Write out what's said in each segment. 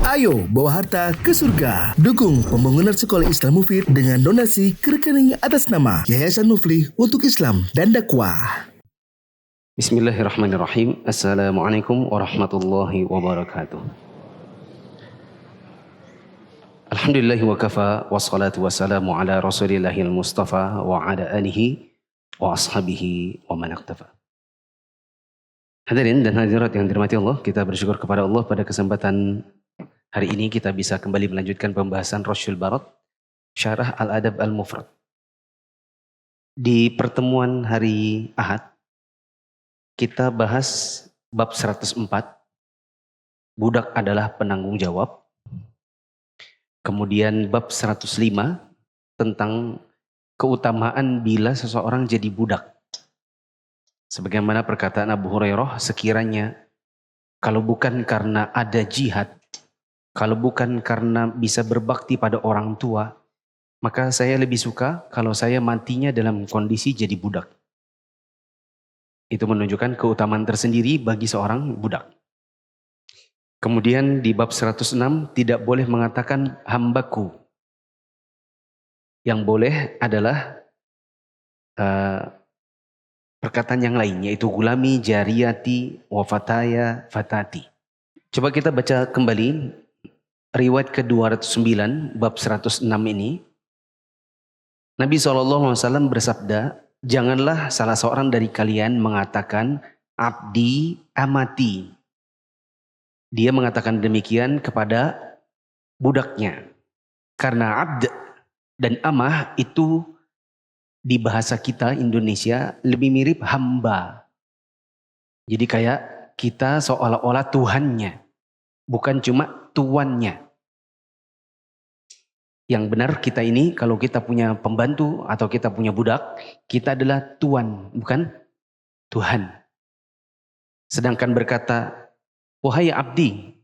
Ayo bawa harta ke surga. Dukung pembangunan sekolah Islam Mufid dengan donasi ke rekening atas nama Yayasan Muflih untuk Islam dan Dakwah. Bismillahirrahmanirrahim. Assalamualaikum warahmatullahi wabarakatuh. Alhamdulillah wa kafa wassalatu wassalamu ala rasulillahil mustafa wa ala alihi wa ashabihi wa man iqtafa. Hadirin dan hadirat yang dirahmati Allah, kita bersyukur kepada Allah pada kesempatan hari ini kita bisa kembali melanjutkan pembahasan Rasyul Barat, Syarah Al-Adab Al-Mufrad. Di pertemuan hari Ahad, kita bahas bab 104, budak adalah penanggung jawab. Kemudian bab 105, tentang keutamaan bila seseorang jadi budak. Sebagaimana perkataan Abu Hurairah, sekiranya kalau bukan karena ada jihad, kalau bukan karena bisa berbakti pada orang tua, maka saya lebih suka kalau saya matinya dalam kondisi jadi budak. Itu menunjukkan keutamaan tersendiri bagi seorang budak. Kemudian di bab 106 tidak boleh mengatakan hambaku. Yang boleh adalah perkataan yang lain, yaitu gulami, jariyati, wafataya, fatati. Coba kita baca kembali riwayat ke-209 bab 106 ini. Nabi SAW bersabda, janganlah salah seorang dari kalian mengatakan abdi amati. Dia mengatakan demikian kepada budaknya. Karena abd dan amah itu di bahasa kita Indonesia lebih mirip hamba. Jadi kayak kita seolah-olah Tuhannya, bukan cuma tuannya. Yang benar kita ini kalau kita punya pembantu atau kita punya budak, kita adalah tuan, bukan Tuhan. Sedangkan berkata, wahai abdi,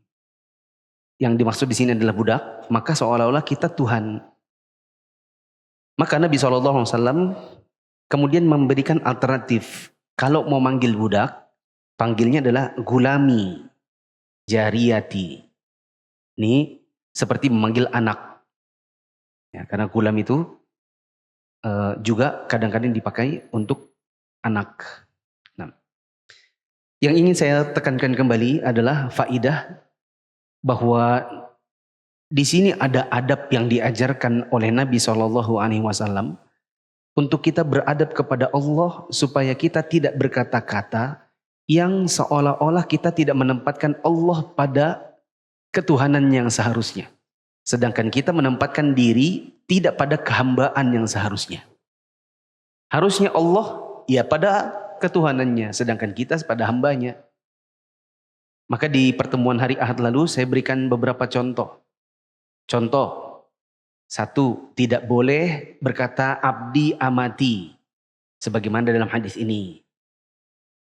yang dimaksud di sini adalah budak, maka seolah-olah kita Tuhan. Maka Nabi SAW kemudian memberikan alternatif. Kalau mau manggil budak, panggilnya adalah gulami, jariyati. Ini seperti memanggil anak. Ya, karena gulam itu juga kadang-kadang dipakai untuk anak. Nah, yang ingin saya tekankan kembali adalah faidah bahwa di sini ada adab yang diajarkan oleh Nabi SAW untuk kita beradab kepada Allah supaya kita tidak berkata-kata yang seolah-olah kita tidak menempatkan Allah pada ketuhanan yang seharusnya. Sedangkan kita menempatkan diri tidak pada kehambaan yang seharusnya. Harusnya Allah ya pada ketuhanannya, sedangkan kita pada hambanya. Maka di pertemuan hari Ahad lalu saya berikan beberapa contoh. Contoh, 1, tidak boleh berkata abdi amati, sebagaimana dalam hadis ini.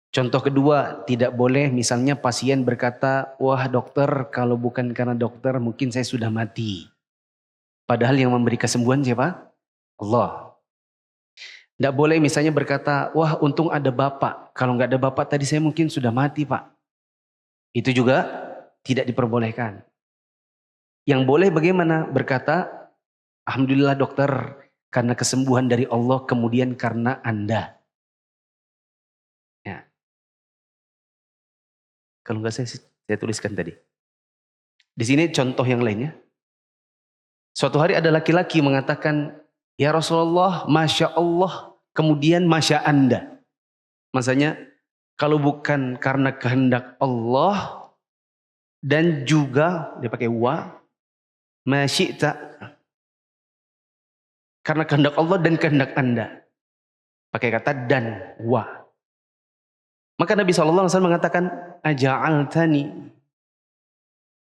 Contoh kedua, tidak boleh misalnya pasien berkata, wah dokter, kalau bukan karena dokter mungkin saya sudah mati. Padahal yang memberi kesembuhan siapa? Allah. Tidak boleh misalnya berkata, wah untung ada bapak, kalau nggak ada bapak tadi saya mungkin sudah mati pak. Itu juga tidak diperbolehkan. Yang boleh bagaimana? Berkata, alhamdulillah dokter, karena kesembuhan dari Allah kemudian karena Anda. Ya. Kalau enggak saya tuliskan tadi. Di sini contoh yang lainnya. Suatu hari ada laki-laki mengatakan, ya Rasulullah, Masya Allah, kemudian Masya Anda. Maksudnya, kalau bukan karena kehendak Allah, dan juga, dia pakai wa, Masyi'ta, karena kehendak Allah dan kehendak Anda. Pakai kata dan, wa. Maka Nabi SAW mengatakan, aja'altani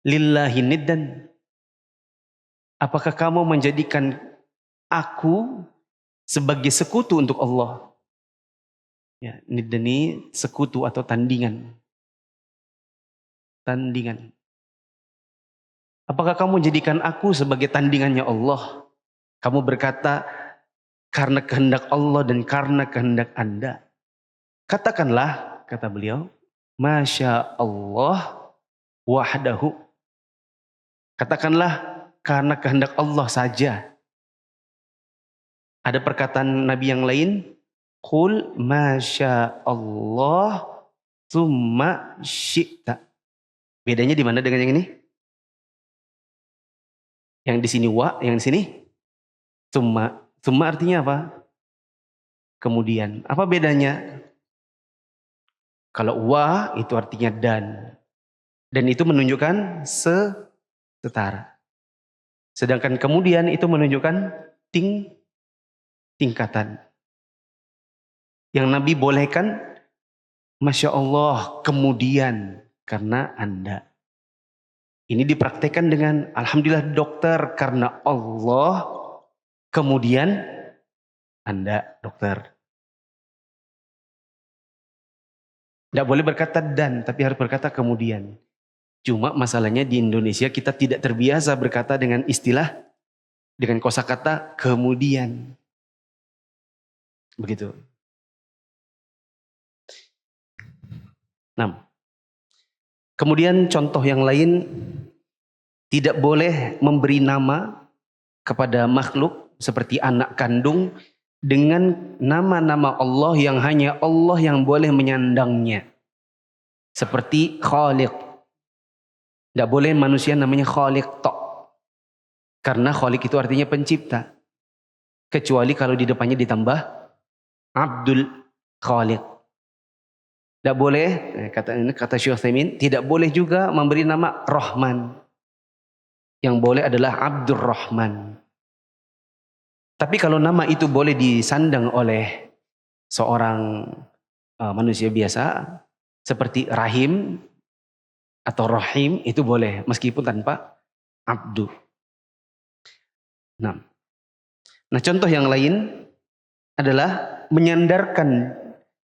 lillahi niddan. Apakah kamu menjadikan aku sebagai sekutu untuk Allah? Ya, niddan ini sekutu atau tandingan. Tandingan. Apakah kamu jadikan aku sebagai tandingannya Allah? Kamu berkata, karena kehendak Allah dan karena kehendak Anda. Katakanlah, kata beliau, Masya Allah wahdahu. Katakanlah karena kehendak Allah saja. Ada perkataan Nabi yang lain, qul masya Allah tsumma syi'ta. Bedanya di mana dengan yang ini? Yang di sini wa, yang di sini tsumma. Tsumma artinya apa? Kemudian. Apa bedanya? Kalau wa itu artinya dan. Dan itu menunjukkan setara. Sedangkan kemudian itu menunjukkan tingkatan. Yang Nabi bolehkan, Masya Allah, kemudian karena Anda. Ini dipraktekkan dengan Alhamdulillah dokter, karena Allah, kemudian Anda dokter. Tidak boleh berkata dan, tapi harus berkata kemudian. Cuma masalahnya di Indonesia kita tidak terbiasa berkata dengan istilah, dengan kosakata kemudian. Begitu. Nah, kemudian contoh yang lain, tidak boleh memberi nama kepada makhluk seperti anak kandung dengan nama-nama Allah yang hanya Allah yang boleh menyandangnya. Seperti Khaliq. Tidak boleh manusia namanya Khaliq tok. Karena Khaliq itu artinya pencipta. Kecuali kalau di depannya ditambah Abdul Khaliq. Tidak boleh, kata Syekh Utsaimin, tidak boleh juga memberi nama Rahman. Yang boleh adalah Abdur Rahman. Tapi kalau nama itu boleh disandang oleh seorang manusia biasa, seperti Rahim atau Rahim, itu boleh meskipun tanpa Abdu. Nah, contoh yang lain adalah menyandarkan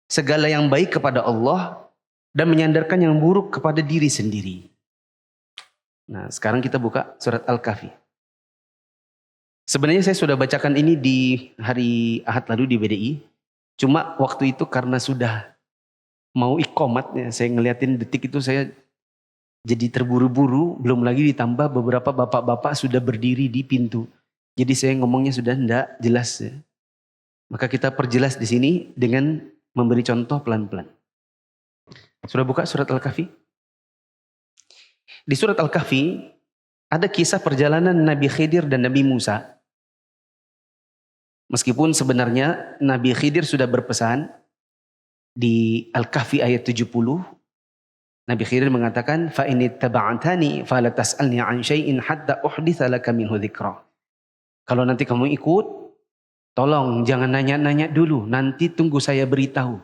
segala yang baik kepada Allah dan menyandarkan yang buruk kepada diri sendiri. Nah, sekarang kita buka surat Al-Kahfi. Sebenarnya saya sudah bacakan ini di hari Ahad lalu di BDI. Cuma waktu itu karena sudah mau iqomat, ya, saya ngeliatin detik itu saya jadi terburu-buru. Belum lagi ditambah beberapa bapak-bapak sudah berdiri di pintu. Jadi saya ngomongnya sudah enggak jelas. Ya. Maka kita perjelas di sini dengan memberi contoh pelan-pelan. Sudah buka surat Al-Kahfi? Di surat Al-Kahfi ada kisah perjalanan Nabi Khidir dan Nabi Musa. Meskipun sebenarnya Nabi Khidir sudah berpesan di Al-Kahfi ayat 70. Nabi Khidir mengatakan, fa in ittaba'tani fala tas'alni 'an syai'in hatta uhditsa laka minhu dzikra. Kalau nanti kamu ikut, tolong jangan nanya-nanya dulu, nanti tunggu saya beritahu.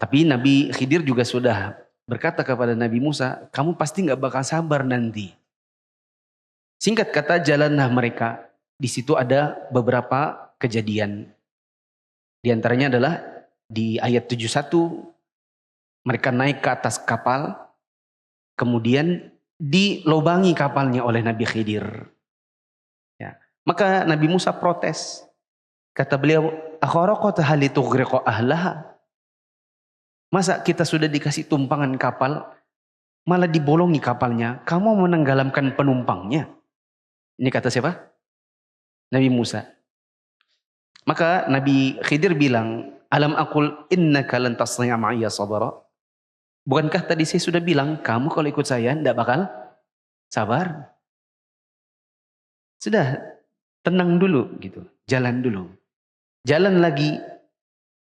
Tapi Nabi Khidir juga sudah berkata kepada Nabi Musa, kamu pasti nggak bakal sabar nanti. Singkat kata, jalanlah mereka. Di situ ada beberapa kejadian. Di antaranya adalah di ayat 71, mereka naik ke atas kapal, kemudian dilobangi kapalnya oleh Nabi Khidir. Ya. Maka Nabi Musa protes. Kata beliau, akharaqata hal tughriqa ahlaha. Masa kita sudah dikasih tumpangan kapal, malah dibolongi kapalnya, kamu menenggelamkan penumpangnya. Ini kata siapa? Nabi Musa. Maka Nabi Khidir bilang, alam aqul innaka lan tasni'a ma'iya sabara. Bukankah tadi saya sudah bilang, kamu kalau ikut saya tidak bakal sabar. Sudah, tenang dulu gitu, jalan dulu. Jalan lagi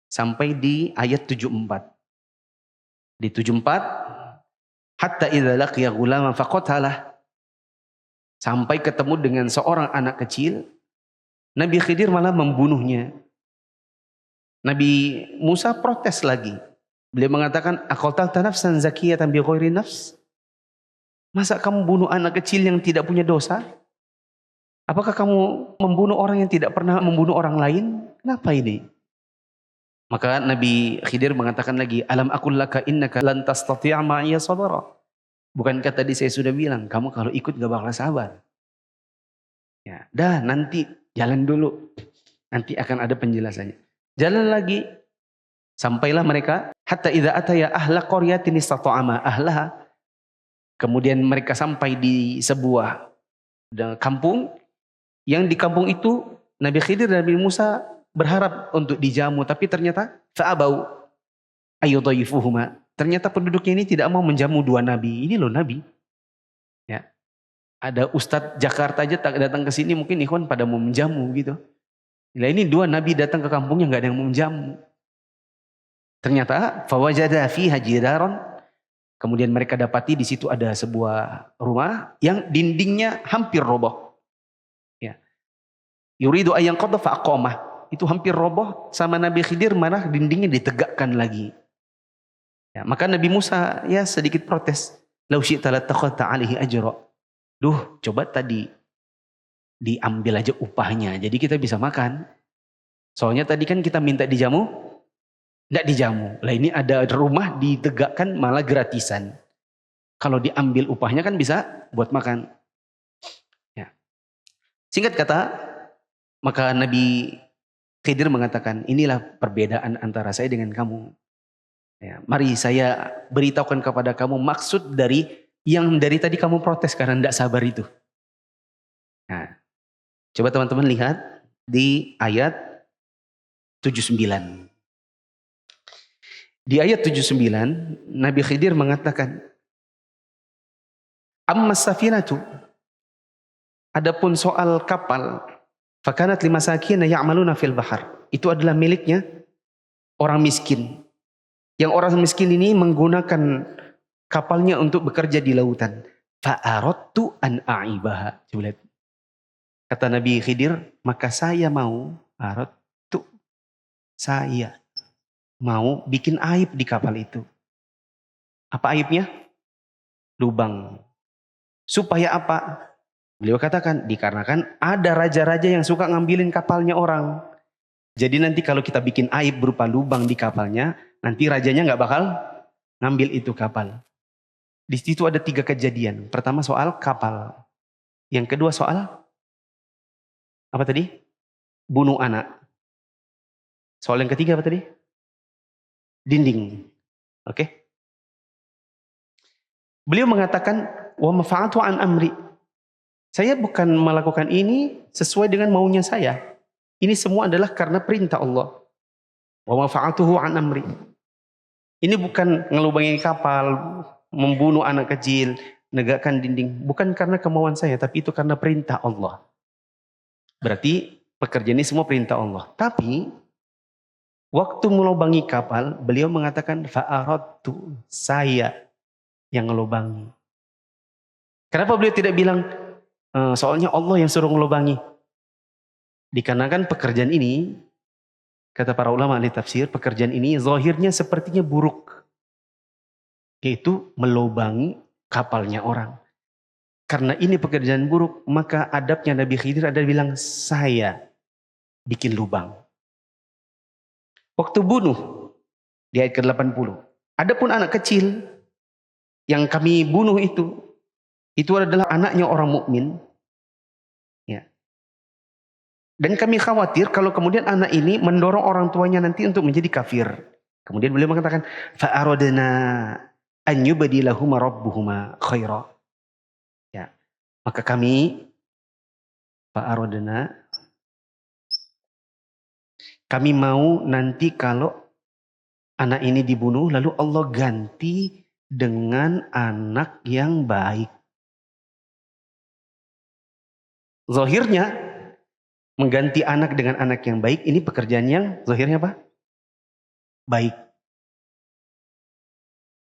sampai di ayat 74. Di 74, hatta idza laqiya ghulaman faqatalah. Sampai ketemu dengan seorang anak kecil, Nabi Khidir malah membunuhnya. Nabi Musa protes lagi. Beliau mengatakan, aqatalta nafsan zakiyatan bi ghairi nafs? Masa kamu bunuh anak kecil yang tidak punya dosa? Apakah kamu membunuh orang yang tidak pernah membunuh orang lain? Kenapa ini? Maka Nabi Khidir mengatakan lagi, alam aqul laka innaka lan tastati'a ma'iya sabara. Bukankah tadi saya sudah bilang, kamu kalau ikut gak bakal sabar. Ya, dah nanti jalan dulu. Nanti akan ada penjelasannya. Jalan lagi. Sampailah mereka. Hatta idza ataya ahla qaryatin istata'ama ahlaha. Kemudian mereka sampai di sebuah kampung, yang di kampung itu Nabi Khidir dan Nabi Musa berharap untuk dijamu, tapi ternyata fa'abau ayyudhayifuhuma. Ternyata penduduknya ini tidak mau menjamu dua nabi. Ini loh nabi. Ya. Ada Ustadz Jakarta aja datang ke sini, mungkin ikhwan pada mau menjamu gitu. Nah, ini dua nabi datang ke kampungnya nggak ada yang mau menjamu. Ternyata fawajada fiha jidaron. Kemudian mereka dapati di situ ada sebuah rumah yang dindingnya hampir roboh. Ya. Yuridu ayang qadha fa'aqamah. Itu hampir roboh, sama Nabi Khidir marah, dindingnya ditegakkan lagi. Ya, maka Nabi Musa ya sedikit protes. Lau syi'ta latakhadta 'alaihi ajra. Duh, coba tadi diambil aja upahnya, jadi kita bisa makan. Soalnya tadi kan kita minta dijamu, enggak dijamu. Lah ini ada rumah ditegakkan malah gratisan. Kalau diambil upahnya kan bisa buat makan. Ya. Singkat kata, maka Nabi Khidir mengatakan, inilah perbedaan antara saya dengan kamu. Ya, mari saya beritahukan kepada kamu maksud dari yang dari tadi kamu protes karena tidak sabar itu. Nah, coba teman-teman lihat di ayat 79. Di ayat 79, Nabi Khidir mengatakan, Ammas safinatu, adapun soal kapal, fakanat limasakin ya'maluna fil bahar. Itu adalah miliknya orang miskin. Yang orang miskin ini menggunakan kapalnya untuk bekerja di lautan. Fa'aradtu an a'ibaha. Coba lihat. Kata Nabi Khidir, maka saya mau, saya mau bikin aib di kapal itu. Apa aibnya? Lubang. Supaya apa? Beliau katakan, dikarenakan ada raja-raja yang suka ngambilin kapalnya orang. Jadi nanti kalau kita bikin aib berupa lubang di kapalnya, nanti rajanya nggak bakal ngambil itu kapal. Di situ ada 3 kejadian. Pertama soal kapal. Yang kedua soal apa tadi? Bunuh anak. Soal yang ketiga apa tadi? Dinding. Oke? Beliau mengatakan, wa mafa'atu an amri. Saya bukan melakukan ini sesuai dengan maunya saya. Ini semua adalah karena perintah Allah. Wa mafa'atuhu an amri. Ini bukan ngelubangi kapal, membunuh anak kecil, negakkan dinding. Bukan karena kemauan saya, tapi itu karena perintah Allah. Berarti pekerjaan ini semua perintah Allah. Tapi waktu melubangi kapal, beliau mengatakan fa'aradtu, saya yang ngelubangi. Kenapa beliau tidak bilang soalnya Allah yang suruh ngelubangi? Dikarenakan pekerjaan ini, kata para ulama ahli tafsir, pekerjaan ini zahirnya sepertinya buruk. Yaitu melubangi kapalnya orang. Karena ini pekerjaan buruk, maka adabnya Nabi Khidir ada bilang, saya bikin lubang. Waktu bunuh, di ayat ke-80. Adapun anak kecil yang kami bunuh itu adalah anaknya orang mukmin. Ya. Dan kami khawatir kalau kemudian anak ini mendorong orang tuanya nanti untuk menjadi kafir. Kemudian beliau mengatakan, fa'aradna an yubdilahuma rabbuhuma khaira. Ya. Maka kami fa'aradna, kami mau nanti kalau anak ini dibunuh lalu Allah ganti dengan anak yang baik. Zahirnya mengganti anak dengan anak yang baik, ini pekerjaan yang zahirnya apa? Baik.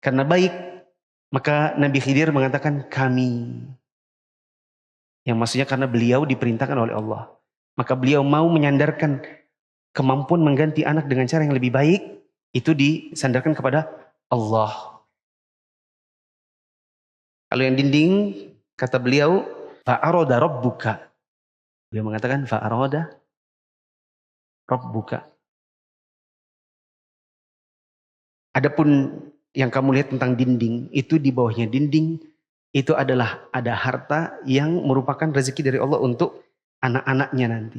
Karena baik, maka Nabi Khidir mengatakan kami. Yang maksudnya karena beliau diperintahkan oleh Allah. Maka beliau mau menyandarkan kemampuan mengganti anak dengan cara yang lebih baik, itu disandarkan kepada Allah. Kalau yang dinding, kata beliau, fa'arada rabbuka. Beliau mengatakan fa'arada rabbuka. Adapun yang kamu lihat tentang dinding, itu di bawahnya dinding, itu adalah ada harta yang merupakan rezeki dari Allah untuk anak-anaknya nanti.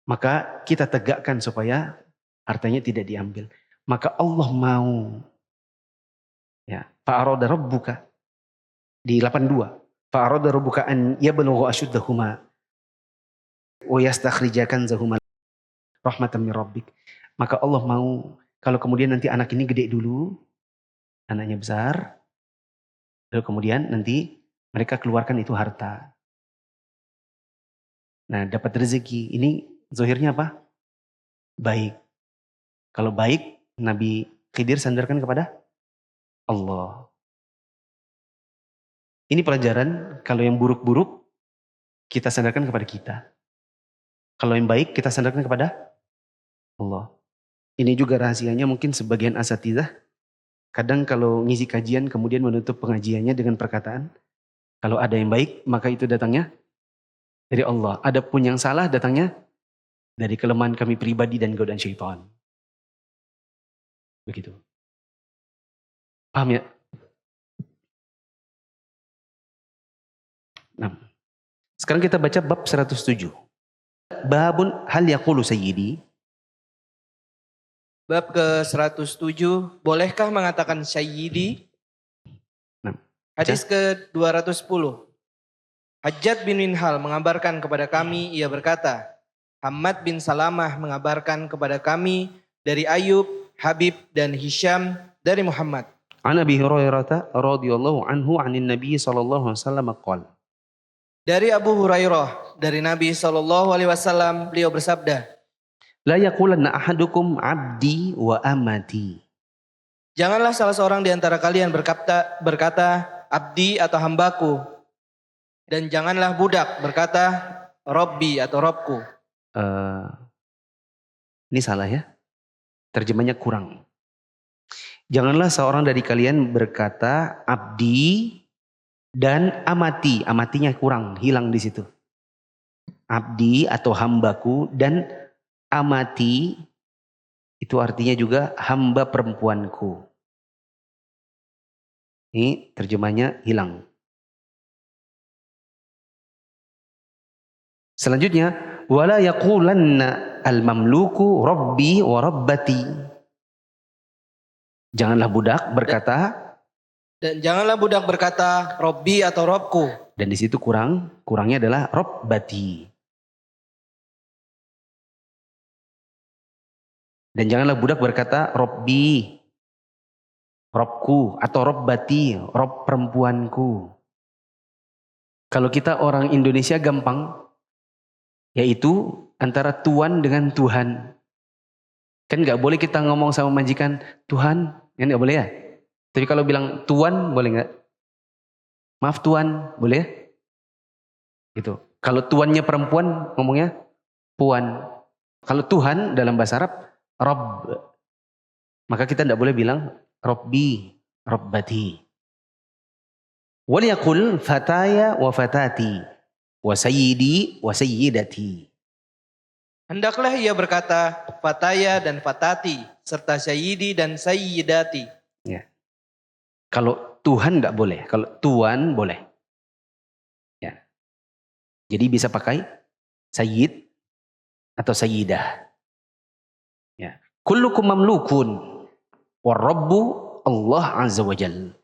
Maka kita tegakkan supaya hartanya tidak diambil. Maka Allah mau. Ya, fa'arada rabbuka. Di 82. Fa'arada rabbuka an yablugha ashuddahuma wa yastakhrijakan zahuma rahmatan min rabbik. Maka Allah mau kalau kemudian nanti anak ini gede dulu, anaknya besar, lalu kemudian nanti mereka keluarkan itu harta. Nah, dapat rezeki. Ini zahirnya apa? Baik. Kalau baik, Nabi Khidir sandarkan kepada Allah. Ini pelajaran, kalau yang buruk-buruk, kita sandarkan kepada kita. Kalau yang baik, kita sandarkan kepada Allah. Ini juga rahasianya mungkin sebagian asatidzah. Kadang kalau ngisi kajian, kemudian menutup pengajiannya dengan perkataan, kalau ada yang baik, maka itu datangnya dari Allah. Adapun yang salah, datangnya dari kelemahan kami pribadi dan godaan syaitan. Begitu. Paham ya? Nah, sekarang kita baca bab 107. Babun hal yaqulu sayyidi. Bab ke-107, bolehkah mengatakan sayyidi? Nah, Hadis ke-210. Hajjat bin Minhal mengabarkan kepada kami, ia berkata, Hammad bin Salamah mengabarkan kepada kami dari Ayub, Habib dan Hisham dari Muhammad. An Abi Hurairah radhiyallahu anhu anin Nabi sallallahu alaihi wasallam qala. Dari Abu Hurairah, dari Nabi SAW, beliau bersabda, La yaqulanna ahadukum abdi wa amati. janganlah salah seorang di antara kalian berkata abdi atau hambaku. Dan janganlah budak berkata Robbi atau Robku. Ini salah ya. Terjemahnya kurang. Janganlah seorang dari kalian berkata abdi dan amati. Amatinya kurang, hilang di situ. Abdi atau hambaku dan amati itu artinya juga hamba perempuanku. Ini terjemahnya hilang. Selanjutnya, wala yaqulanna al-mamluku rabbi wa rabbati. Janganlah budak berkata, Dan janganlah budak berkata Robbi atau Robku. dan di situ kurangnya adalah rabbati. Dan janganlah budak berkata Robbi, Robku atau Robbati, Rob perempuanku. Kalau kita orang Indonesia gampang, yaitu antara tuan dengan Tuhan. Kan nggak boleh kita ngomong sama majikan Tuhan, kan nggak boleh ya. Tapi kalau bilang tuan boleh nggak? Maaf tuan, boleh? Gitu. Kalau tuannya perempuan ngomongnya puan. Kalau Tuhan dalam bahasa Arab Rabb. Maka kita tidak boleh bilang Rabbi, Rabbati. Wal yaqul fataya wa fatati wa sayyidi wa sayyidati. Hendaklah ia berkata Fataya dan Fatati serta Sayyidi dan Sayyidati. Ya. Kalau Tuhan nggak boleh, kalau Tuan boleh. Ya. Jadi bisa pakai Sayyid atau Sayyidah. Ya. Kullukum mamlukun wa Rabbu Allah Azza wa Jalla.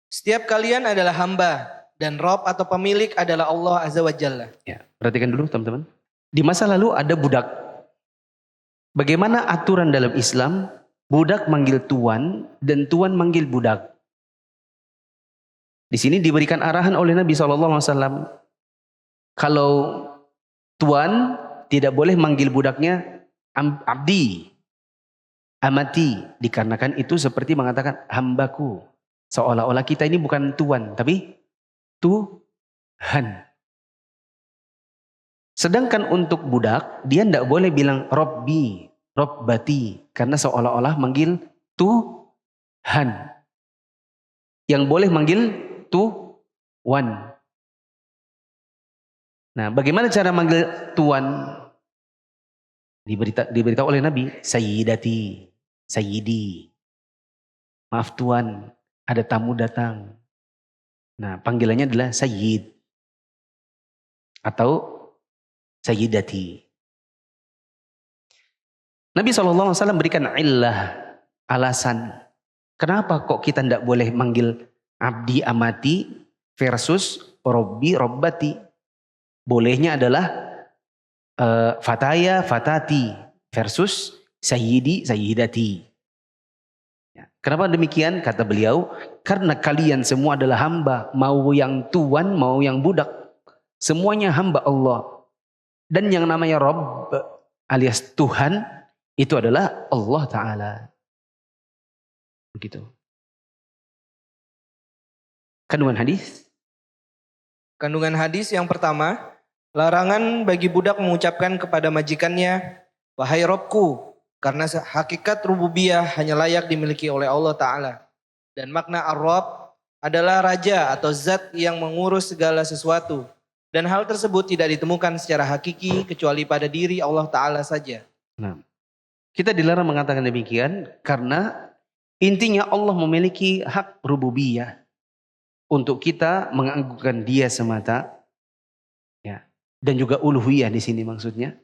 Setiap kalian adalah hamba dan Rob atau pemilik adalah Allah Azza wa Jalla. Ya, perhatikan dulu teman-teman. Di masa lalu ada budak. Bagaimana aturan dalam Islam? Budak manggil tuan dan tuan manggil budak. Di sini diberikan arahan oleh Nabi SAW. Kalau tuan tidak boleh manggil budaknya abdi, amati. Dikarenakan itu seperti mengatakan hambaku. Seolah-olah kita ini bukan tuan, tapi Tuhan. Sedangkan untuk budak, dia tidak boleh bilang Robbi, Robbati. Karena seolah-olah manggil Tuhan. Yang boleh manggil Tuan. Nah, bagaimana cara manggil Tuan? Diberitahu oleh Nabi, Sayyidati, Sayyidi. Maaf Tuan, ada tamu datang. Nah, panggilannya adalah Sayyid. Atau Sayyidati. Nabi SAW berikan illah, alasan. Kenapa kok kita tidak boleh manggil abdi amati, versus Robbi, Robbati. Bolehnya adalah Fataya, Fatati versus Sayyidi, Sayyidati. Ya. Kenapa demikian? Kata beliau, karena kalian semua adalah hamba, mau yang tuan, mau yang budak. Semuanya hamba Allah. Dan yang namanya Rabb alias Tuhan itu adalah Allah Ta'ala. Begitu. Kandungan hadis. Kandungan hadis yang pertama, larangan bagi budak mengucapkan kepada majikannya, wahai Robku, karena hakikat rububiyah hanya layak dimiliki oleh Allah Ta'ala. Dan makna Ar-Rabb adalah raja atau zat yang mengurus segala sesuatu. Dan hal tersebut tidak ditemukan secara hakiki kecuali pada diri Allah Ta'ala saja. Nah, kita dilarang mengatakan demikian karena intinya Allah memiliki hak rububiyah. Untuk kita mengagungkan Dia semata, ya, dan juga uluhiyah di sini maksudnya.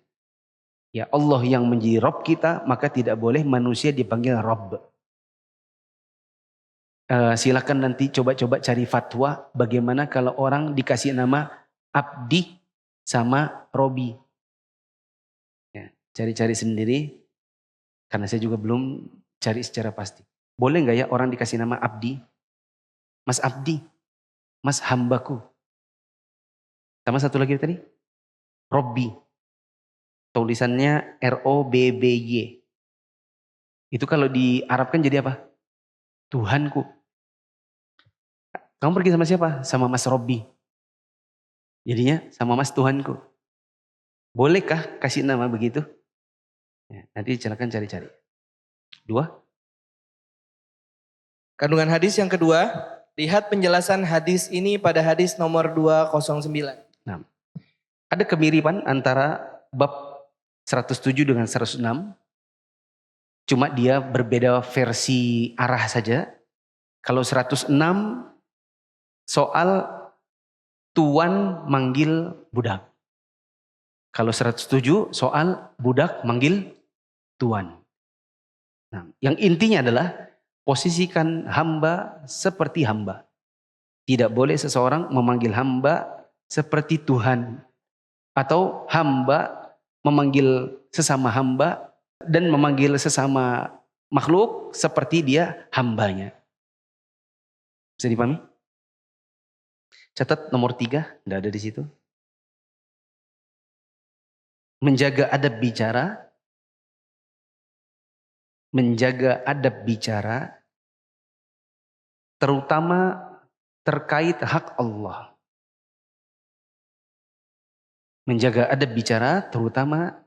Ya, Allah yang menjadi Rabb kita, maka tidak boleh manusia dipanggil Rabb. Silakan nanti coba-coba cari fatwa bagaimana kalau orang dikasih nama Abdi sama Robi. Ya, cari-cari sendiri, karena saya juga belum cari secara pasti. Boleh nggak ya orang dikasih nama Abdi? Mas Abdi, Mas hambaku. Sama satu lagi tadi, Robbi. Tulisannya R-O-B-B-Y. Itu kalau diarabkan jadi apa? Tuhanku. Kamu pergi sama siapa? Sama Mas Robbi. Jadinya sama Mas Tuhanku. Bolehkah kasih nama begitu? Ya, nanti silakan cari-cari. 2. Kandungan hadis yang kedua, lihat penjelasan hadis ini pada hadis nomor 209. Nah, ada kemiripan antara bab 107 dengan 106. Cuma dia berbeda versi arah saja. Kalau 106 soal tuan manggil budak. Kalau 107 soal budak manggil tuan. Nah, yang intinya adalah posisikan hamba seperti hamba. Tidak boleh seseorang memanggil hamba seperti Tuhan. Atau hamba memanggil sesama hamba dan memanggil sesama makhluk seperti dia hambanya. Bisa dipahami? Catat nomor 3, tidak ada di situ. Menjaga adab bicara. Menjaga adab bicara. Terutama terkait hak Allah. Menjaga adab bicara terutama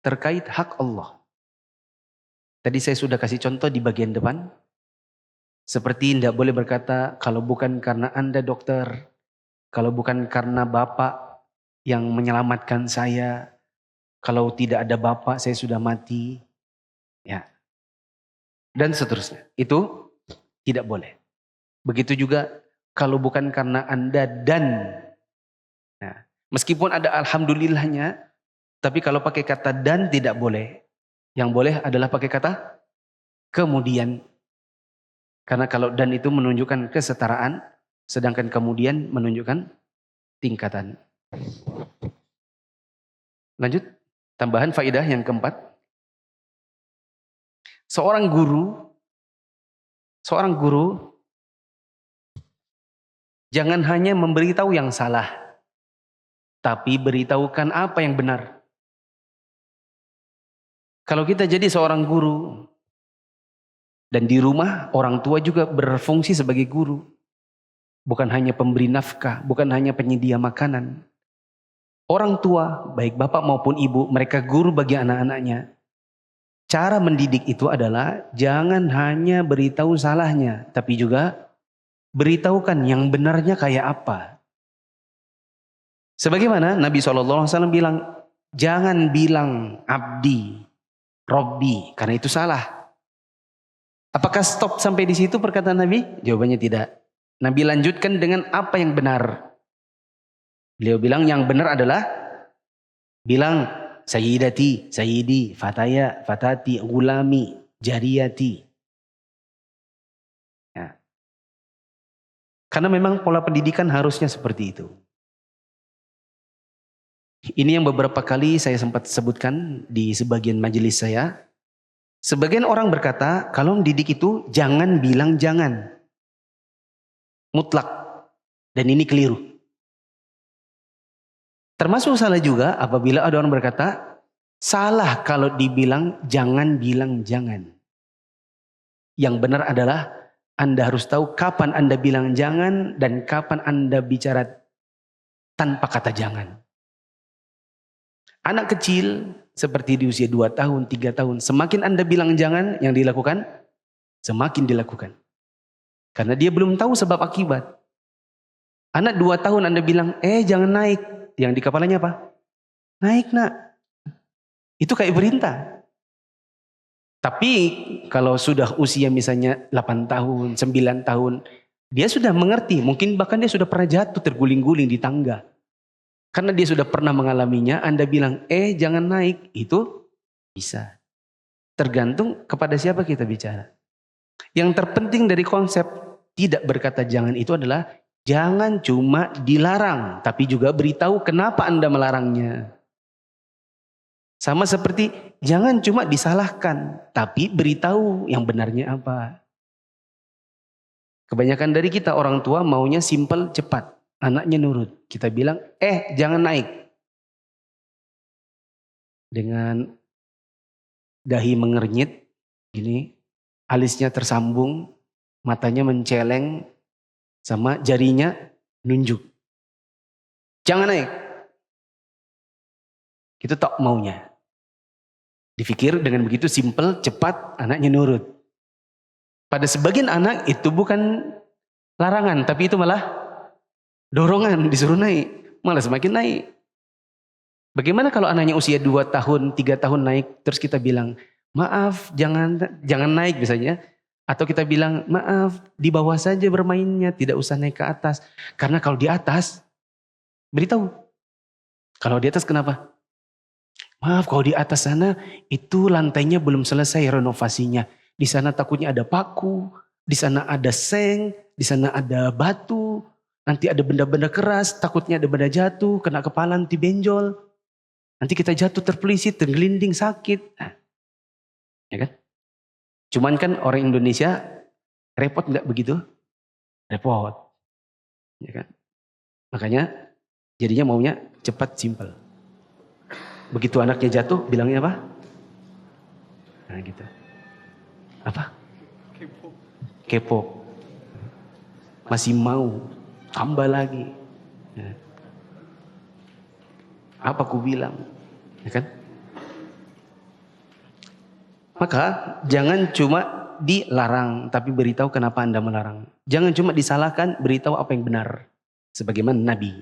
terkait hak Allah. Tadi saya sudah kasih contoh di bagian depan. Seperti tidak boleh berkata, kalau bukan karena Anda dokter, kalau bukan karena Bapak yang menyelamatkan saya, kalau tidak ada Bapak saya sudah mati. Ya. Dan seterusnya. Itu tidak boleh. Begitu juga kalau bukan karena Anda dan. Nah, meskipun ada alhamdulillahnya, tapi kalau pakai kata dan tidak boleh. Yang boleh adalah pakai kata kemudian. Karena kalau dan itu menunjukkan kesetaraan, sedangkan kemudian menunjukkan tingkatan. Lanjut, tambahan faidah yang keempat. Seorang guru jangan hanya memberitahu yang salah, tapi beritahukan apa yang benar. Kalau kita jadi seorang guru, dan di rumah orang tua juga berfungsi sebagai guru. Bukan hanya pemberi nafkah, bukan hanya penyedia makanan. Orang tua, baik bapak maupun ibu, mereka guru bagi anak-anaknya. Cara mendidik itu adalah jangan hanya beritahu salahnya, tapi juga beritahukan yang benarnya kayak apa. Sebagaimana Nabi SAW bilang, jangan bilang abdi, robbi, karena itu salah. Apakah stop sampai di situ perkataan Nabi? Jawabannya tidak. Nabi lanjutkan dengan apa yang benar. Beliau bilang yang benar adalah bilang sayyidati, sayyidi, fataya, fatati, gulami, jariyati. Ya. Karena memang pola pendidikan harusnya seperti itu. Ini yang beberapa kali saya sempat sebutkan di sebagian majelis saya. Sebagian orang berkata, kalau mendidik itu jangan bilang jangan. Mutlak. Dan ini keliru. Termasuk salah juga apabila ada orang berkata, salah kalau dibilang jangan bilang jangan. Yang benar adalah Anda harus tahu kapan Anda bilang jangan dan kapan Anda bicara tanpa kata jangan. Anak kecil seperti di usia 2 tahun, 3 tahun, semakin Anda bilang jangan, yang dilakukan semakin dilakukan. Karena dia belum tahu sebab akibat. Anak 2 tahun Anda bilang, jangan naik. Yang di kepalanya apa? Naik nak. Itu kayak perintah. Tapi kalau sudah usia misalnya 8 tahun, 9 tahun, dia sudah mengerti. Mungkin bahkan dia sudah pernah jatuh terguling-guling di tangga. Karena dia sudah pernah mengalaminya, Anda bilang, jangan naik. Itu bisa. Tergantung kepada siapa kita bicara. Yang terpenting dari konsep tidak berkata jangan itu adalah, jangan cuma dilarang, tapi juga beritahu kenapa Anda melarangnya. Sama seperti, jangan cuma disalahkan, tapi beritahu yang benarnya apa. Kebanyakan dari kita orang tua maunya simple, cepat. Anaknya nurut. Kita bilang, jangan naik. Dengan dahi mengernyit, gini, alisnya tersambung, matanya menceleng, sama jarinya nunjuk. Jangan naik. Itu tak maunya. Dipikir dengan begitu simple, cepat, anaknya nurut. Pada sebagian anak itu bukan larangan, tapi itu malah dorongan, disuruh naik, malah semakin naik. Bagaimana kalau anaknya usia 2 tahun, 3 tahun naik, terus kita bilang, maaf, jangan naik misalnya. Atau kita bilang, maaf, di bawah saja bermainnya, tidak usah naik ke atas. Karena kalau di atas, beritahu. Kalau di atas kenapa? Maaf, kalau di atas sana, itu lantainya belum selesai renovasinya. Di sana takutnya ada paku, di sana ada seng, di sana ada batu. Nanti ada benda-benda keras, takutnya ada benda jatuh, kena kepala nanti benjol. Nanti kita jatuh terpelisit, tergelinding, sakit. Ya kan? Cuman kan orang Indonesia repot nggak begitu? Repot. Ya kan? Makanya jadinya maunya cepat, simpel. Begitu anaknya jatuh, bilangnya apa? Nah gitu. Apa? Kepo. Masih mau. Tambah lagi. Ya. Apa ku bilang? Ya kan? Maka jangan cuma dilarang, tapi beritahu kenapa Anda melarang. Jangan cuma disalahkan, beritahu apa yang benar. Sebagaimana Nabi.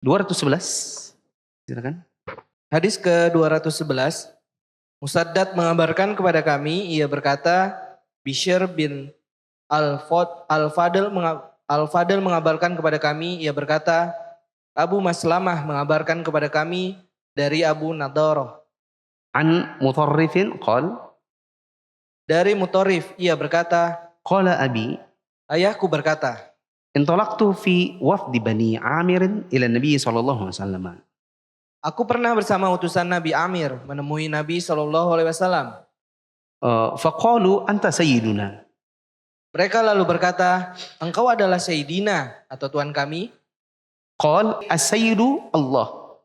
211. Silakan. Hadis ke-211. Musaddad mengabarkan kepada kami, ia berkata, Bishr bin Al-Fadl mengabarkan kepada kami, ia berkata, Abu Maslamah mengabarkan kepada kami dari Abu Nadarah. An Mutarrifin qal. Dari Mutarrif, ia berkata, Qala abi. Ayahku berkata, Intalaqtu fi wafdi Bani Amirin ila Nabi sallallahu alaihi wasallam. aku pernah bersama utusan Nabi Amir menemui Nabi SAW. Faqalu anta sayyiduna. Mereka lalu berkata, engkau adalah Sayyidina atau Tuhan kami? Qal as-sayyidu Allah.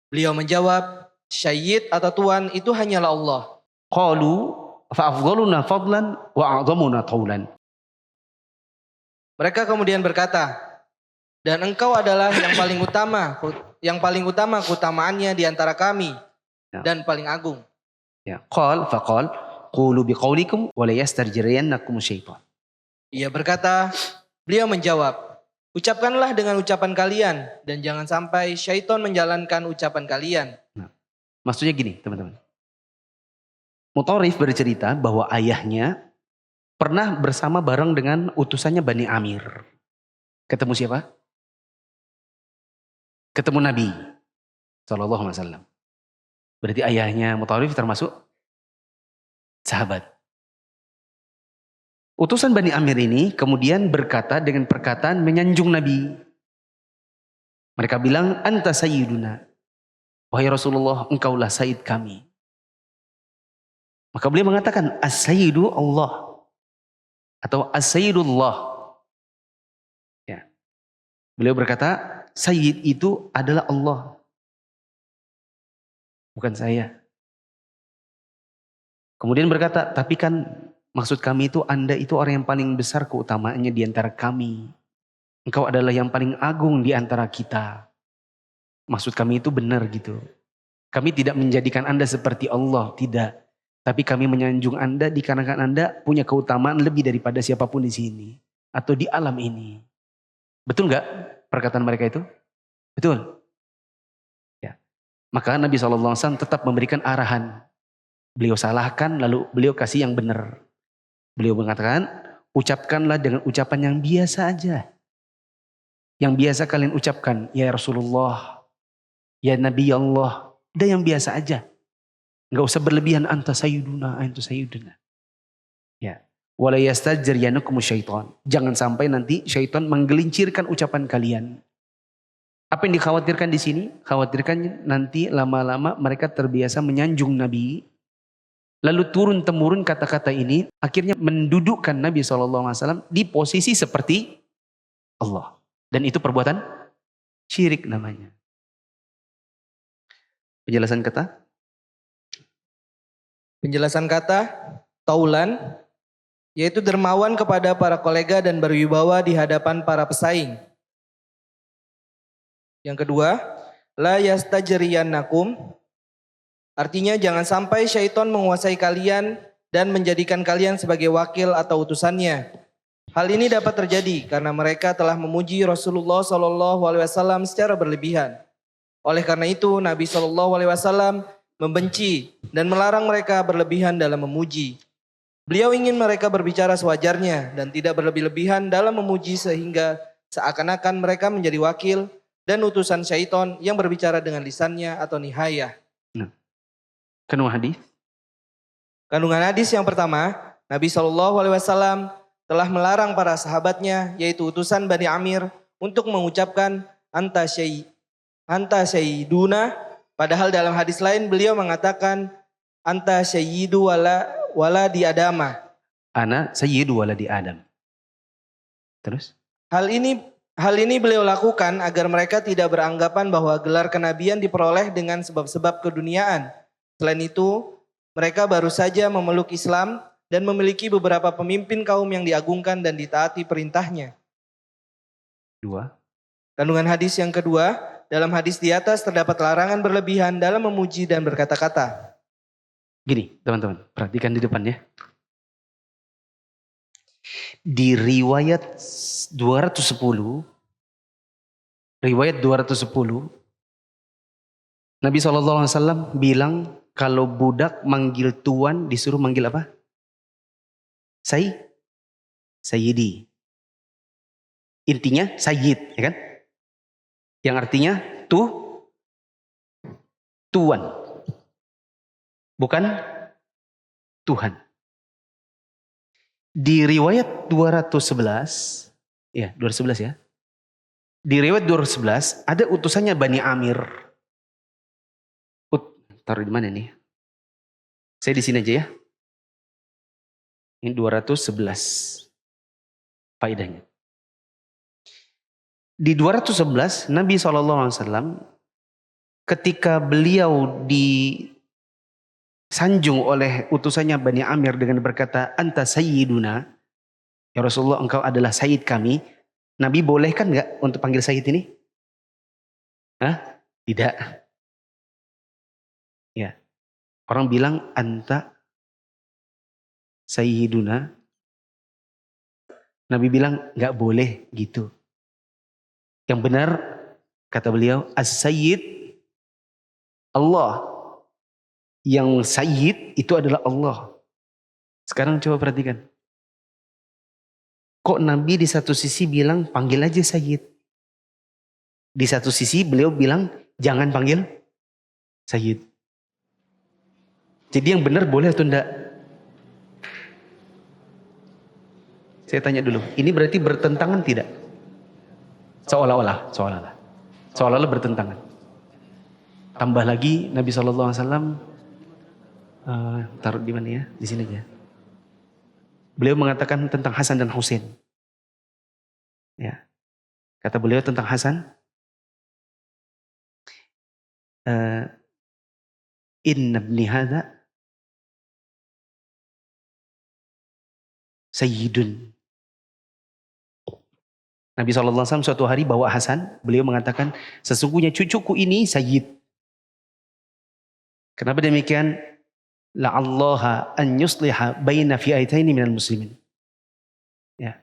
Beliau menjawab, Sayyid atau Tuhan itu hanyalah Allah. Qalu fa afdaluna fadlan wa a'zamuna taulan. Mereka kemudian berkata, dan engkau adalah yang paling utama keutamaannya di antara kami dan paling agung. Ya, faqal qulu biqaulikum wa la yastarjiyannakum syaitan. Ia berkata, beliau menjawab, ucapkanlah dengan ucapan kalian dan jangan sampai syaitan menjalankan ucapan kalian. Nah, maksudnya gini teman-teman. Mutarrif bercerita bahwa ayahnya pernah bersama bareng dengan utusannya Bani Amir. Ketemu siapa? Ketemu Nabi sallallahu alaihi wasallam. Berarti ayahnya Mutarrif termasuk sahabat. Utusan Bani Amir ini kemudian berkata dengan perkataan menyanjung Nabi. Mereka bilang, anta sayyiduna. Wahai Rasulullah, engkaulah sayyid kami. Maka beliau mengatakan, as-sayyidu Allah. Atau as-sayyidullah. Ya. Beliau berkata, sayyid itu adalah Allah. Bukan saya. Kemudian berkata, tapi kan maksud kami itu Anda itu orang yang paling besar keutamaannya di antara kami. Engkau adalah yang paling agung di antara kita. Maksud kami itu benar gitu. Kami tidak menjadikan Anda seperti Allah, tidak. Tapi kami menyanjung Anda dikarenakan Anda punya keutamaan lebih daripada siapapun di sini. Atau di alam ini. Betul nggak perkataan mereka itu? Betul. Ya. Maka Nabi SAW tetap memberikan arahan. Beliau salahkan lalu beliau kasih yang benar. Beliau mengatakan, ucapkanlah dengan ucapan yang biasa aja. Yang biasa kalian ucapkan, ya Rasulullah, ya Nabi Allah. Udah yang biasa aja. Enggak usah berlebihan, anta sayyiduna, anta sayyiduna. Ya. Wala yastajriyanukum syaitan. Jangan sampai nanti syaitan menggelincirkan ucapan kalian. Apa yang dikhawatirkan di sini? Khawatirkan nanti lama-lama mereka terbiasa menyanjung Nabi. Lalu turun-temurun kata-kata ini akhirnya mendudukkan Nabi SAW di posisi seperti Allah. Dan itu perbuatan syirik namanya. Penjelasan kata? Penjelasan kata, taulan, yaitu dermawan kepada para kolega dan berwibawa di hadapan para pesaing. Yang kedua, la yastajriyannakum, artinya jangan sampai syaitan menguasai kalian dan menjadikan kalian sebagai wakil atau utusannya. Hal ini dapat terjadi karena mereka telah memuji Rasulullah SAW secara berlebihan. Oleh karena itu Nabi SAW membenci dan melarang mereka berlebihan dalam memuji. Beliau ingin mereka berbicara sewajarnya dan tidak berlebih-lebihan dalam memuji sehingga seakan-akan mereka menjadi wakil dan utusan syaitan yang berbicara dengan lisannya atau nihayah. Nah. Kandungan hadis? Kandungan hadis yang pertama, Nabi SAW telah melarang para sahabatnya, yaitu utusan Bani Amir, untuk mengucapkan anta sayyiduna. Padahal dalam hadis lain beliau mengatakan anta sayyidu wala di adama. Ana sayyidu wala di Adam. Terus? Hal ini beliau lakukan agar mereka tidak beranggapan bahwa gelar kenabian diperoleh dengan sebab-sebab keduniaan. Selain itu, mereka baru saja memeluk Islam dan memiliki beberapa pemimpin kaum yang diagungkan dan ditaati perintahnya. 2. Kandungan hadis yang kedua, dalam hadis di atas terdapat larangan berlebihan dalam memuji dan berkata-kata. Gini teman-teman, perhatikan di depan ya. Di riwayat 210, Nabi SAW bilang kalau budak manggil tuan disuruh manggil apa? Sayyidi. Intinya sayyid, ya kan? Yang artinya tuan. Bukan Tuhan. Di riwayat 211 ya. Di riwayat 211 ada utusannya Bani Amir. Taruh di mana nih? Saya di sini aja ya. Ini 211 faedahnya. Di 211 Nabi SAW ketika beliau disanjung oleh utusannya Bani Amir dengan berkata anta sayyiduna, ya Rasulullah engkau adalah sayyid kami. Nabi bolehkan gak untuk panggil sayyid ini? Hah? Tidak. Ya. Orang bilang anta sayyiduna. Nabi bilang gak boleh gitu. Yang benar kata beliau as-sayyid Allah. Yang sayyid itu adalah Allah. Sekarang coba perhatikan. Kok Nabi di satu sisi bilang panggil aja sayyid. Di satu sisi beliau bilang jangan panggil sayyid. Jadi yang benar boleh atau enggak? Saya tanya dulu, ini berarti bertentangan tidak? Seolah-olah bertentangan. Tambah lagi Nabi SAW, taruh di mana ya? Di sini aja. Beliau mengatakan tentang Hasan dan Husain. Ya. Kata beliau tentang Hasan, inna ibni hadha sayyidun. Nabi SAW suatu hari bawa Hasan, beliau mengatakan, sesungguhnya cucuku ini sayyid. Kenapa demikian? La'allaha an yusliha baina fi'aitaini minal muslimin. Ya.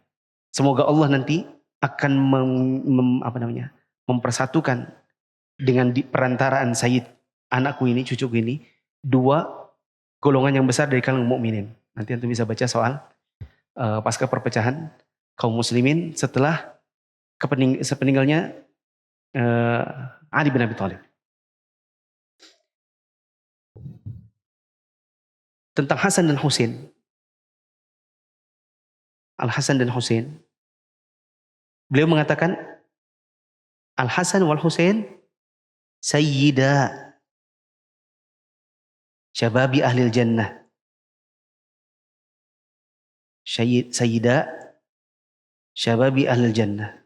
Semoga Allah nanti akan mempersatukan dengan perantaraan sayyid anakku ini, cucuku ini, dua golongan yang besar dari kalangan mukminin. Nanti antum bisa baca soal pasca perpecahan kaum muslimin setelah sepeninggalnya Ali bin Abi Thalib. Tentang Hasan dan Husain. Al-Hasan dan Husain. Beliau mengatakan Al-Hasan wal Husain sayyida syababi ahlil jannah. Sayyida syababi ahlil jannah.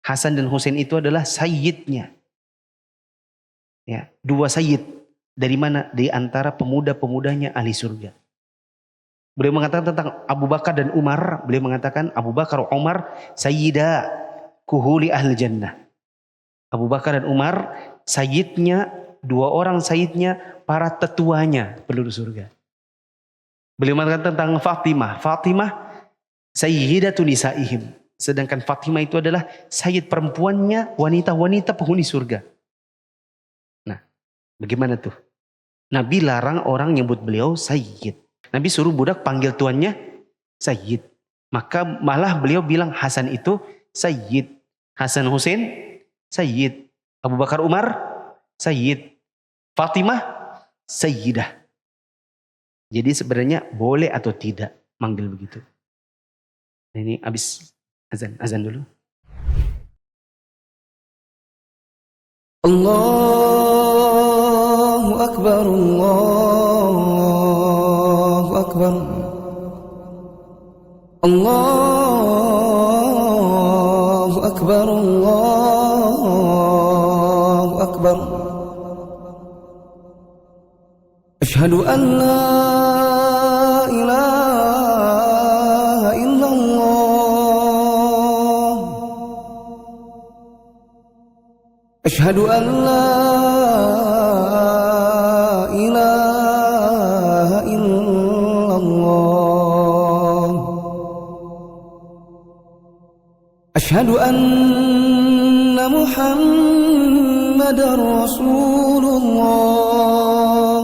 Hasan dan Husain itu adalah sayyidnya. Ya, dua sayyid. Dari mana? Dari antara pemuda-pemudanya ahli surga. Beliau mengatakan tentang Abu Bakar dan Umar. Beliau mengatakan Abu Bakar Umar sayyida kuhuli ahli jannah. Abu Bakar dan Umar sayyidnya, dua orang sayyidnya para tetuanya penduduk surga. Beliau mengatakan tentang Fatimah. Fatimah sayyidatun nisaihim. Sedangkan Fatimah itu adalah sayyid perempuannya, wanita-wanita penghuni surga. Nah, bagaimana tuh? Nabi larang orang nyebut beliau sayyid. Nabi suruh budak panggil tuannya sayyid. Maka malah beliau bilang Hasan itu sayyid. Hasan Husain sayyid. Abu Bakar Umar sayyid. Fatimah sayyidah. Jadi sebenarnya boleh atau tidak manggil begitu. Ini habis azan dulu. Allahu Akbar, Allahu Akbar, Allahu Akbar, Allahu Akbar. Ashhadu an la ilaha illallah. Ashhadu an la ilaha illallah. Ashhadu anna Muhammadar Rasulullah.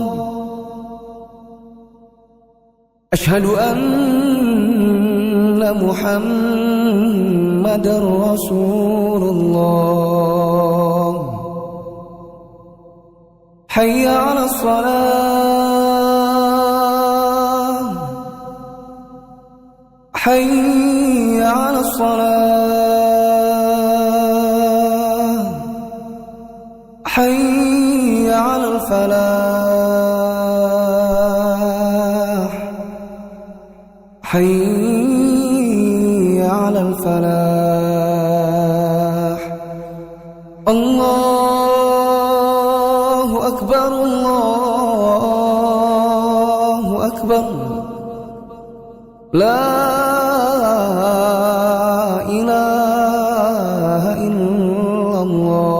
Ashhadu anna Muhammadar Rasulullah. Hayya 'alas salah. Hayya 'alas salah. Hayya 'alal falah. Hayya 'alal falah. Allahu Akbar, Allahu Akbar. La ilaha illallah.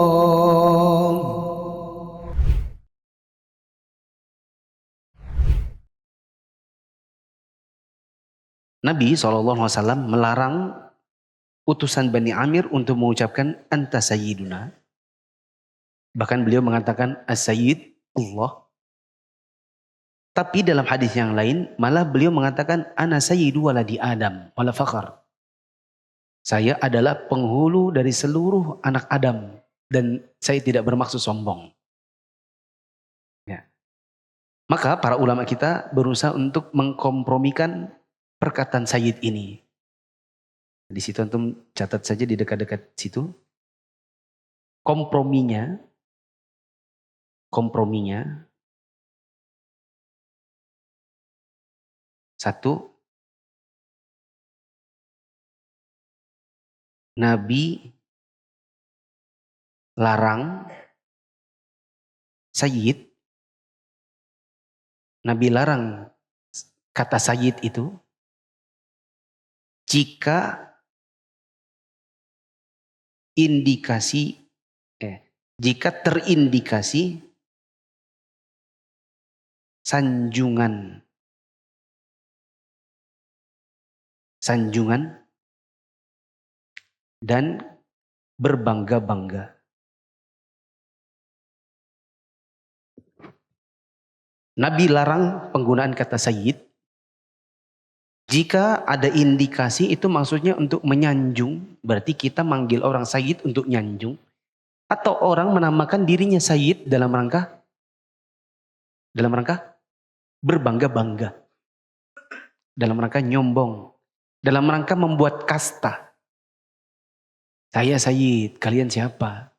Nabi SAW melarang utusan Bani Amir untuk mengucapkan anta sayyiduna. Bahkan beliau mengatakan as-sayyid Allah. Tapi dalam hadis yang lain malah beliau mengatakan ana sayyidu waladi Adam wala fakhar. Saya adalah penghulu dari seluruh anak Adam dan saya tidak bermaksud sombong. Ya. Maka para ulama kita berusaha untuk mengkompromikan perkataan Sayyid ini. Di situ antum catat saja di dekat-dekat situ. Komprominya. Satu, Nabi larang Sayyid. Nabi larang kata Sayyid itu jika terindikasi sanjungan dan berbangga-bangga. Nabi larang penggunaan kata Sayyid jika ada indikasi, itu maksudnya untuk menyanjung. Berarti kita manggil orang Sayyid untuk nyanjung. Atau orang menamakan dirinya Sayyid dalam rangka berbangga-bangga. Dalam rangka nyombong. Dalam rangka membuat kasta. Saya Sayyid, kalian siapa?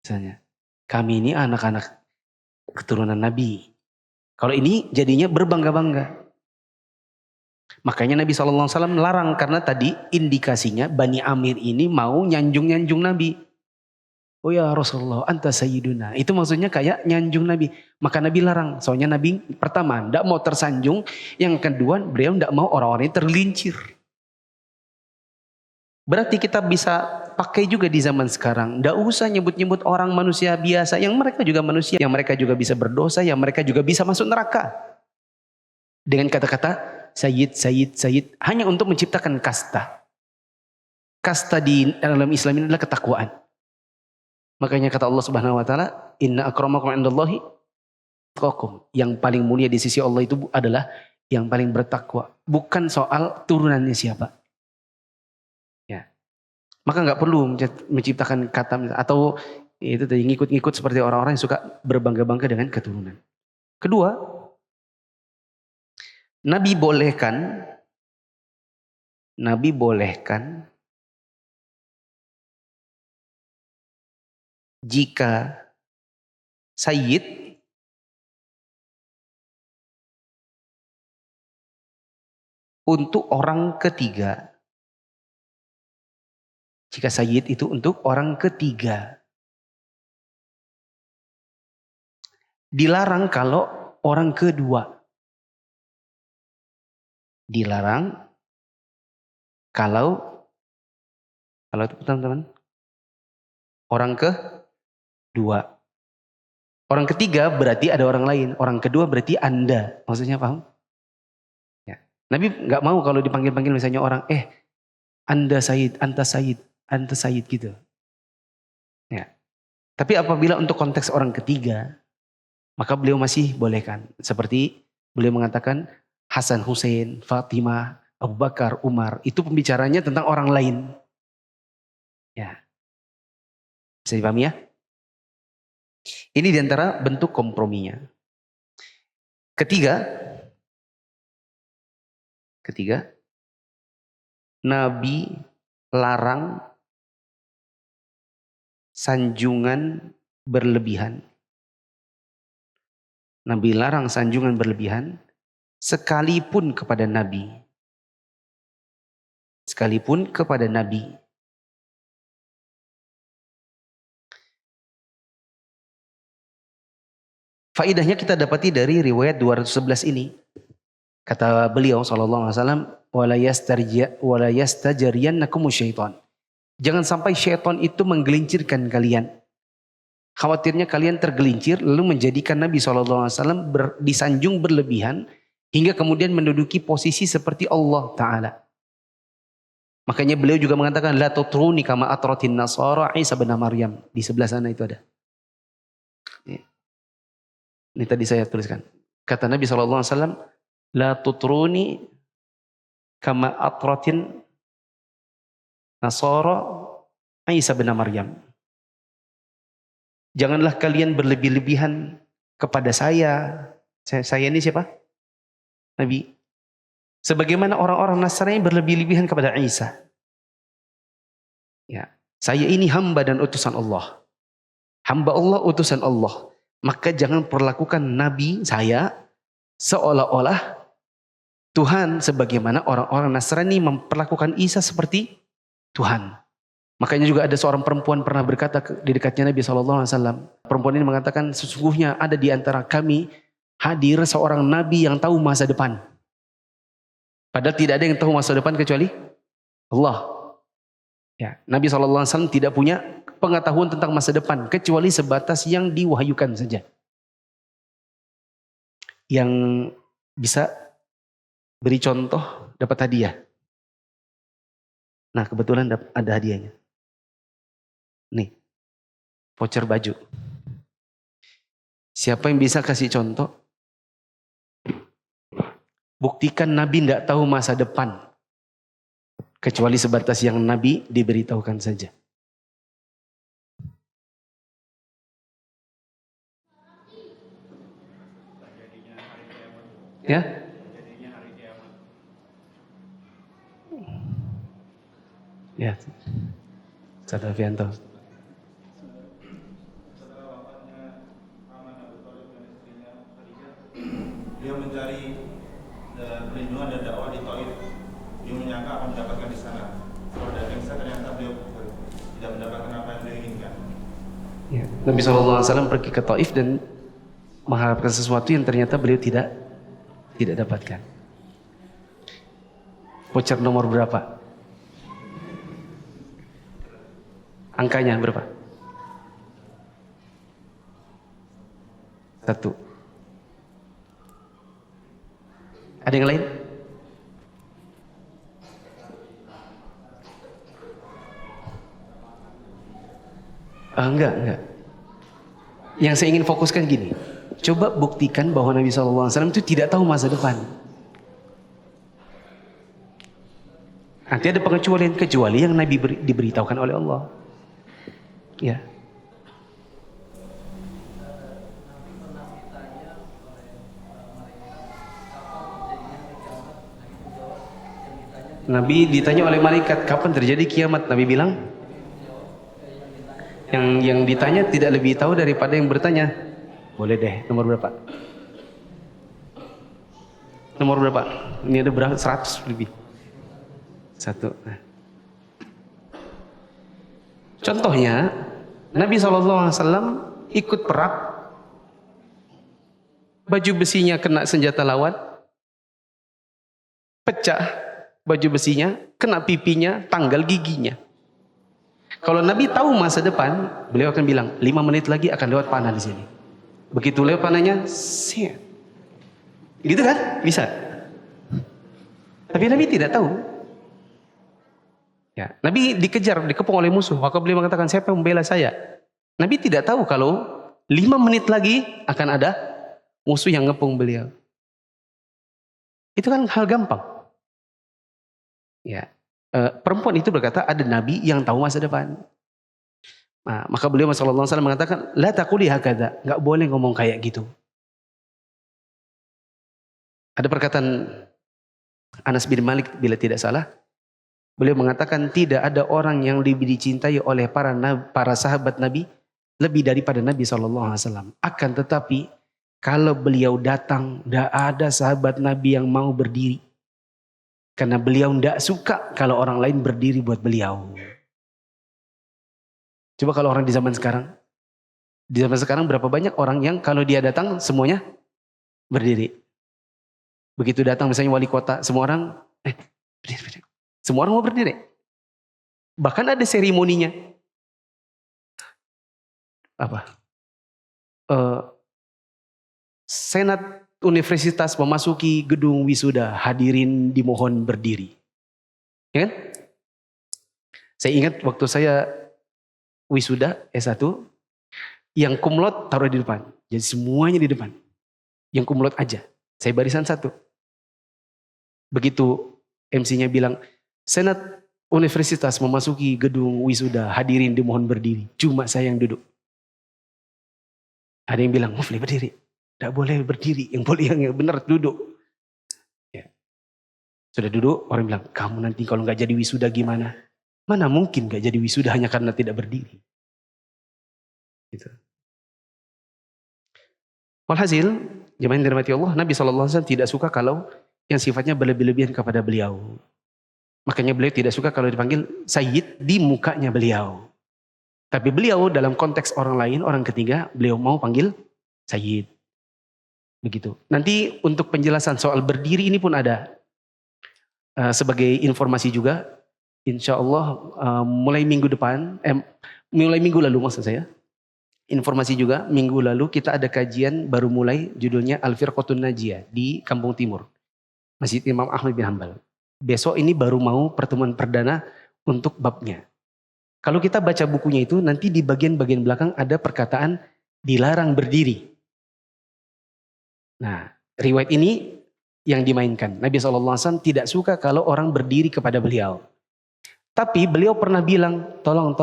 Misalnya, kami ini anak-anak keturunan Nabi. Kalau ini jadinya berbangga-bangga. Makanya Nabi SAW larang karena tadi indikasinya Bani Amir ini mau nyanjung-nyanjung Nabi. Oh ya Rasulullah, anta sayyiduna. Itu maksudnya kayak nyanjung Nabi. Maka Nabi larang. Soalnya Nabi pertama tidak mau tersanjung. Yang kedua beliau tidak mau orang-orang ini tergelincir. Berarti kita bisa pakai juga di zaman sekarang. Tidak usah nyebut-nyebut orang manusia biasa. Yang mereka juga manusia. Yang mereka juga bisa berdosa. Yang mereka juga bisa masuk neraka. Dengan kata-kata Sayyid. Hanya untuk menciptakan kasta. Kasta di dalam Islam ini adalah ketakwaan. Makanya kata Allah Subhanahu wa taala, "Inna akramakum 'indallahi atqakum." Yang paling mulia di sisi Allah itu adalah yang paling bertakwa, bukan soal turunannya siapa. Ya. Maka enggak perlu menciptakan kata atau itu tadi ngikut-ngikut seperti orang-orang yang suka berbangga-bangga dengan keturunan. Kedua, Nabi bolehkan jika Sayyid untuk orang ketiga. Jika Sayyid itu untuk orang ketiga. Dilarang kalau orang kedua. Dilarang kalau teman-teman orang kedua. Orang ketiga berarti ada orang lain. Orang kedua berarti Anda. Maksudnya paham? Ya. Nabi nggak mau kalau dipanggil-panggil misalnya orang, Anda Sayyid, Anta Sayyid, Anta Sayyid gitu. Ya. Tapi apabila untuk konteks orang ketiga, maka beliau masih bolehkan. Seperti beliau mengatakan Hasan, Hussein, Fatimah, Abu Bakar, Umar. Itu pembicaranya tentang orang lain. Ya. Bisa dipahami ya? Ini diantara bentuk komprominya. Ketiga, Nabi larang sanjungan berlebihan. Nabi larang sanjungan berlebihan sekalipun kepada Nabi. Sekalipun kepada Nabi. Faidahnya kita dapati dari riwayat 211 ini. Kata beliau SAW, wala yastajriyannakum syaitan. Jangan sampai syaitan itu menggelincirkan kalian. Khawatirnya kalian tergelincir lalu menjadikan Nabi SAW disanjung berlebihan hingga kemudian menduduki posisi seperti Allah Ta'ala. Makanya beliau juga mengatakan la tutruni kama atratin nasara Isa bin Maryam. Di sebelah sana itu ada. Ini tadi saya tuliskan. Kata Nabi SAW, la tutruni kama atratin nasara Isa bin Maryam. Janganlah kalian berlebih-lebihan kepada saya. Saya ini siapa? Nabi. Sebagaimana orang-orang Nasrani berlebih-lebihan kepada Isa. Ya, saya ini hamba dan utusan Allah. Hamba Allah, utusan Allah. Maka jangan perlakukan Nabi saya seolah-olah Tuhan, sebagaimana orang-orang Nasrani memperlakukan Isa seperti Tuhan. Makanya juga ada seorang perempuan pernah berkata di dekatnya Nabi SAW. Perempuan ini mengatakan, sesungguhnya ada di antara kami hadir seorang Nabi yang tahu masa depan. Padahal tidak ada yang tahu masa depan kecuali Allah. Ya, Nabi SAW tidak punya pengetahuan tentang masa depan kecuali sebatas yang diwahyukan saja. Yang bisa beri contoh dapat hadiah. Nah, kebetulan ada hadiahnya. Nih, voucher baju. Siapa yang bisa kasih contoh? Buktikan Nabi tidak tahu masa depan. Kecuali sebatas yang Nabi diberitahukan saja. Ya? Ya. Ustaz Alfianto. Dia mencari perlindungan dan dakwah di Taif. Dia menyangka akan mendapatkan di sana. Kalau datang ke sana ternyata beliau tidak mendapatkan apa yang beliau inginkan. Ya. Nabi SAW pergi ke Taif dan mengharapkan sesuatu yang ternyata beliau tidak dapatkan. Voucher nomor berapa? Angkanya berapa? 1. Ada yang lain? Enggak. Yang saya ingin fokuskan gini. Coba buktikan bahwa Nabi SAW itu tidak tahu masa depan. Nanti ada pengecualian, kecuali yang Nabi diberitahukan oleh Allah. Ya. Nabi ditanya oleh malaikat, kapan terjadi kiamat? Nabi bilang, yang ditanya tidak lebih tahu daripada yang bertanya. Boleh deh, nomor berapa? Nomor berapa? Ini ada berapa? 100 lebih. 1. Nah. Contohnya, Nabi SAW ikut perang, baju besinya kena senjata lawan, pecah baju besinya, kena pipinya, tanggal giginya. Kalau Nabi tahu masa depan, beliau akan bilang, 5 menit lagi akan lewat panah di sini. Begitu lewat panahnya, siap. Gitu kan? Bisa. Tapi Nabi tidak tahu. Ya, Nabi dikejar, dikepung oleh musuh. Maka beliau mengatakan, siapa yang membela saya? Nabi tidak tahu kalau 5 menit lagi akan ada musuh yang ngepung beliau. Itu kan hal gampang. Ya, perempuan itu berkata, ada Nabi yang tahu masa depan. Nah, maka beliau sallallahu alaihi wasallam mengatakan, la taquli hakadha, enggak boleh ngomong kayak gitu. Ada perkataan Anas bin Malik bila tidak salah, beliau mengatakan tidak ada orang yang lebih dicintai oleh para sahabat Nabi lebih daripada Nabi SAW. Akan tetapi kalau beliau datang, tidak ada sahabat Nabi yang mau berdiri. Karena beliau tidak suka kalau orang lain berdiri buat beliau. Coba kalau orang di zaman sekarang. Di zaman sekarang berapa banyak orang yang kalau dia datang semuanya berdiri. Begitu datang misalnya wali kota, semua orang berdiri. Semua orang mau berdiri. Bahkan ada seremoninya. Apa? Senat Universitas memasuki gedung wisuda, hadirin dimohon berdiri. Ya kan? Saya ingat waktu saya wisuda S1, yang kumlot taruh di depan. Jadi semuanya di depan. Yang kumlot aja. Saya barisan 1. Begitu MC-nya bilang, Senat Universitas memasuki gedung wisuda, hadirin dimohon berdiri. Cuma saya yang duduk. Ada yang bilang, Mufli berdiri. Tidak boleh berdiri, yang boleh yang benar duduk. Ya. Sudah duduk, orang bilang, kamu nanti kalau nggak jadi wisuda gimana? Mana mungkin nggak jadi wisuda hanya karena tidak berdiri. Gitu. Walhasil, jemaah yang dirahmati Allah, Nabi SAW tidak suka kalau yang sifatnya berlebih-lebihan kepada beliau. Makanya beliau tidak suka kalau dipanggil Sayyid di mukanya beliau. Tapi beliau dalam konteks orang lain, orang ketiga, beliau mau panggil Sayyid. Begitu. Nanti untuk penjelasan soal berdiri ini pun ada. Sebagai informasi juga, insya Allah mulai minggu lalu maksud saya. Informasi juga, minggu lalu kita ada kajian baru mulai, judulnya Al-Firqatun Najiyah di Kampung Timur. Masjid Imam Ahmad bin Hanbal. Besok ini baru mau pertemuan perdana untuk babnya. Kalau kita baca bukunya itu, nanti di bagian-bagian belakang ada perkataan dilarang berdiri. Nah, riwayat ini yang dimainkan. Nabi SAW tidak suka kalau orang berdiri kepada beliau. Tapi beliau pernah bilang, tolong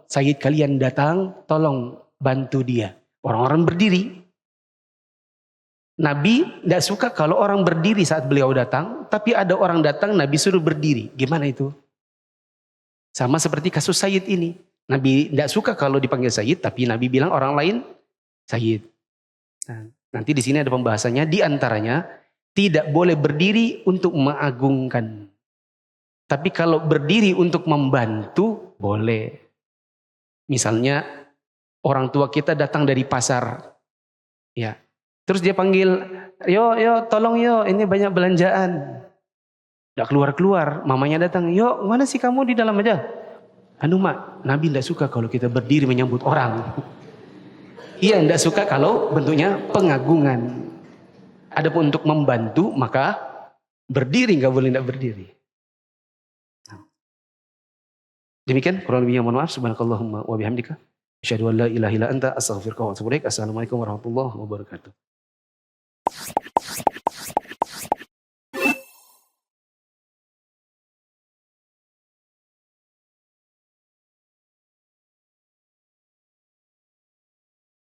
Sayyid kalian datang, tolong bantu dia. Orang-orang berdiri. Nabi tidak suka kalau orang berdiri saat beliau datang, tapi ada orang datang, Nabi suruh berdiri. Gimana itu? Sama seperti kasus Sayyid ini. Nabi tidak suka kalau dipanggil Sayyid, tapi Nabi bilang orang lain Sayyid. Nah, nanti di sini ada pembahasannya, di antaranya tidak boleh berdiri untuk mengagungkan. Tapi kalau berdiri untuk membantu, boleh. Misalnya orang tua kita datang dari pasar. Ya. Terus dia panggil, yo tolong yo, ini banyak belanjaan. Udah keluar-keluar, mamanya datang, yo mana sih kamu di dalam aja. Mak, Nabi tidak suka kalau kita berdiri menyambut orang. Ia tidak suka kalau bentuknya pengagungan. Adapun untuk membantu, maka berdiri, nggak boleh tidak berdiri. Demikian, kurang lebihnya mohon maaf. Subhanakallahumma wa bihamdika. Asyhadu an la ilaha illa anta astaghfiruka wa atubu ilaik. Assalamualaikum warahmatullahi wabarakatuh.